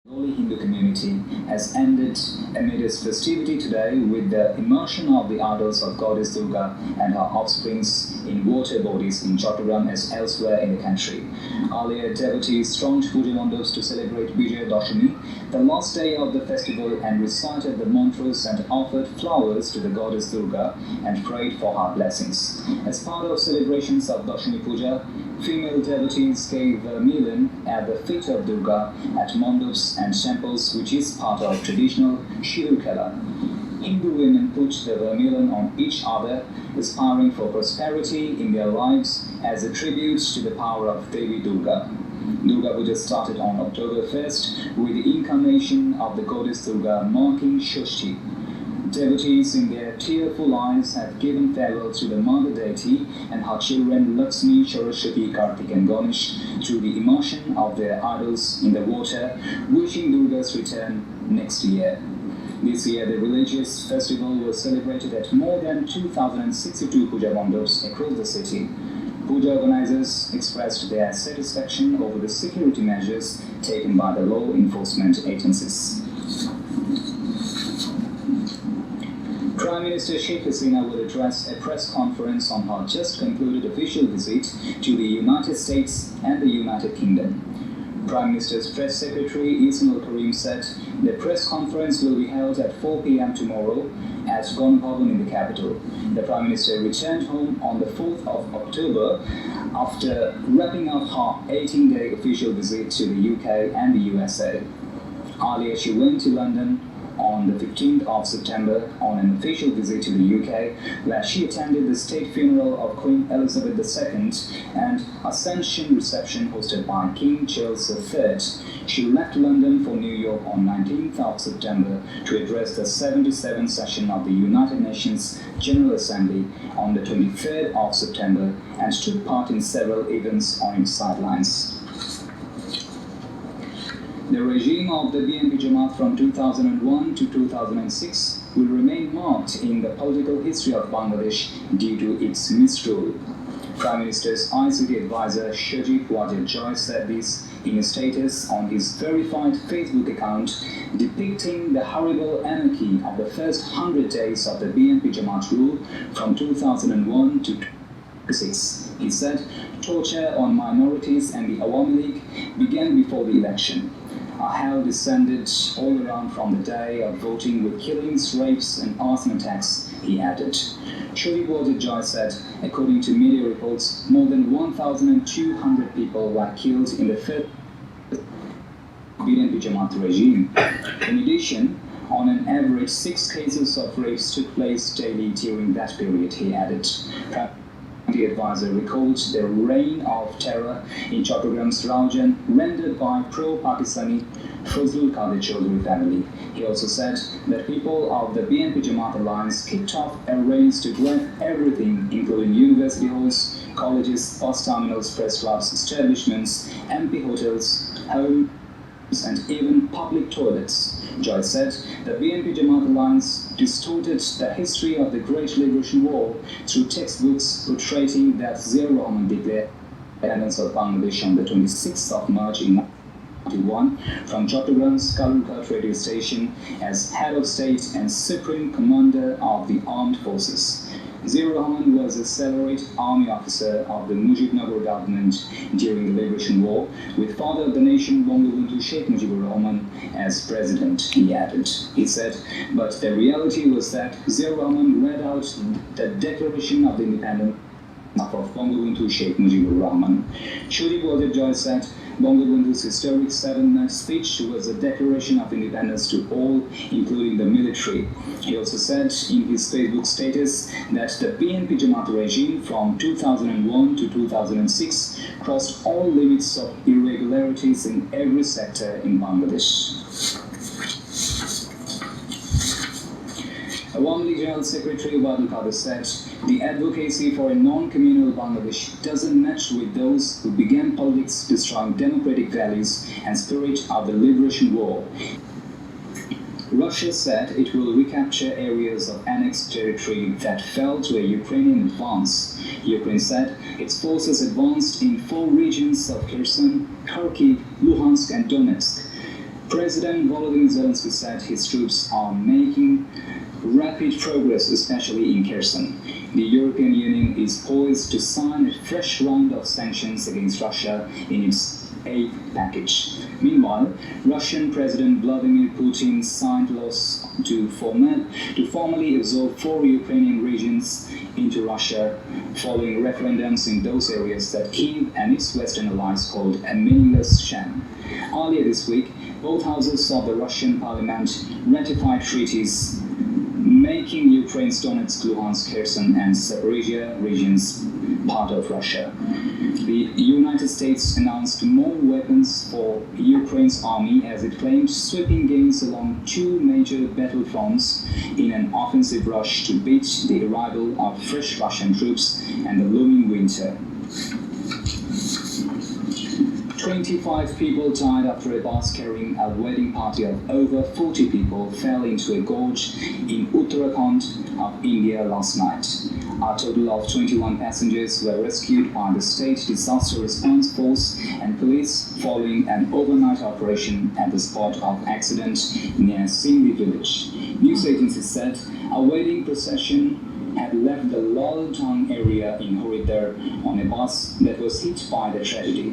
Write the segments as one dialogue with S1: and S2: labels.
S1: Holy Hindu community has ended amid its festivity today with the immersion of the idols of goddess Durga and her offsprings in water bodies in Chattogram as elsewhere in the country. Earlier, devotees thronged puja mandals to celebrate Bijoya Doshomi, the last day of the festival, and recited the mantras and offered flowers to the goddess Durga and prayed for her blessings. As part of celebrations of Doshomi Puja, female devotees gave vermilion at the feet of Durga at mandaps and temples, which is part of traditional Shuvo. Hindu women put the vermilion on each other, aspiring for prosperity in their lives as a tribute to the power of Devi Durga. Durga Puja started on October 1st with the incarnation of the goddess Durga marking Shoshti. Devotees in their tearful eyes have given farewell to the mother deity and her children Lakshmi, Saraswati, Kartik and Ganesh through the immersion of their idols in the water, wishing Durga's return next year. This year, the religious festival was celebrated at more than 2,062 puja mandaps across the city. Puja organizers expressed their satisfaction over the security measures taken by the law enforcement agencies. Prime Minister Sheikh Hasina will address a press conference on her just concluded official visit to the United States and the United Kingdom. Prime Minister's press secretary Ismail Karim said the press conference will be held at 4 p.m. tomorrow at Gan Bhavan in the capital. The Prime Minister returned home on the 4th of October after wrapping up her 18-day official visit to the UK and the USA. Earlier, she went to London on the 15th of September on an official visit to the UK, where she attended the state funeral of Queen Elizabeth II and Ascension reception hosted by King Charles III. She left London for New York on 19th of September to address the 77th session of the United Nations General Assembly on the 23rd of September and took part in several events on its sidelines. The regime of the BNP Jamaat from 2001 to 2006 will remain marked in the political history of Bangladesh due to its misrule. Prime Minister's ICT advisor Shajib Wajid Joy said this in a status on his verified Facebook account depicting the horrible anarchy of the first 100 days of the BNP Jamaat rule from 2001 to 2006. He said torture on minorities and the Awami League began before the election. Hell descended all around from the day of voting with killings, rapes and arson attacks, he added. Shuri Wajid Joy said, according to media reports, more than 1,200 people were killed in the first BNP Jamaat regime. In addition, on an average, 6 cases of rapes took place daily during that period, he added. The advisor recalled the reign of terror in Chattogram's Raujan rendered by pro-Pakistani Fazlul Qadir Chaudhry family. He also said that people of the BNP Jamaat alliance kicked off a race to grab everything, including university halls, colleges, bus terminals, press clubs, establishments, MP hotels, homes, and even public toilets. Joy said the BNP Jamaat alliance distorted the history of the Great Liberation War through textbooks portraying that Ziaur Rahman declared independence of Bangladesh on the 26th of March in 1991 from Chattogram's Kalurghat radio station as head of state and supreme commander of the armed forces. Ziaur Rahman was a salaried army officer of the Mujibnagar government during the Liberation War, with father of the nation Bangabandhu Sheikh Mujibur Rahman as president, he added. He said, but the reality was that Ziaur Rahman read out the Declaration of the Independence of Bangabandhu Sheikh Mujibur Rahman. Shuri Wajid Joy said, Bangabandhu's historic 7-minute speech was a declaration of independence to all, including the military. He also said in his Facebook status that the BNP Jamaat regime from 2001 to 2006 crossed all limits of irregularities in every sector in Bangladesh. Awami League General Secretary Obadul Qadir said, the advocacy for a non-communal Bangladesh doesn't match with those who began politics destroying democratic values and spirit of the Liberation War. Russia said it will recapture areas of annexed territory that fell to a Ukrainian advance. Ukraine said its forces advanced in 4 regions of Kherson, Kharkiv, Luhansk and Donetsk. President Volodymyr Zelensky said his troops are making rapid progress, especially in Kherson. The European Union is poised to sign a fresh round of sanctions against Russia in its aid package. Meanwhile, Russian President Vladimir Putin signed laws to formally absorb 4 Ukrainian regions into Russia, following referendums in those areas that Kyiv and its Western allies called a meaningless sham. Earlier this week, both houses of the Russian parliament ratified treaties making Ukraine's Donetsk, Luhansk, Kherson and Zaporizhia regions part of Russia. The United States announced more weapons for Ukraine's army as it claimed sweeping gains along 2 major battlefronts in an offensive rush to beat the arrival of fresh Russian troops and the looming winter. 25 people died after a bus carrying a wedding party of over 40 people fell into a gorge in Uttarakhand of India last night. A total of 21 passengers were rescued by the State Disaster Response Force and police following an overnight operation at the spot of accident near Sindhi village. News agencies said a wedding procession had left the Laltang area in Haridwar on a bus that was hit by the tragedy.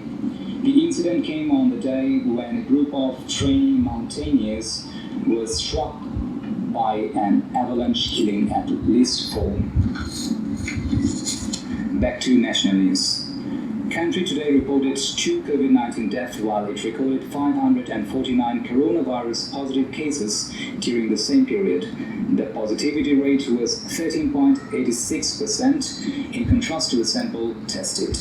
S1: The incident came on the day when a group of trainee mountaineers was struck by an avalanche, killing at least 4. Back to national news. Country today reported 2 COVID-19 deaths while it recorded 549 coronavirus positive cases during the same period. The positivity rate was 13.86% in contrast to the sample tested.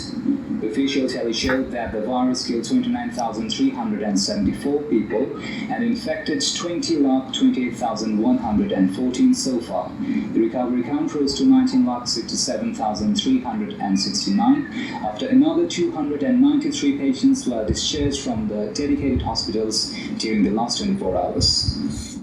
S1: The official tally showed that the virus killed 29,374 people and infected 20,28,114 so far. The recovery count rose to 19,67,369 after another 293 patients were discharged from the dedicated hospitals during the last 24 hours.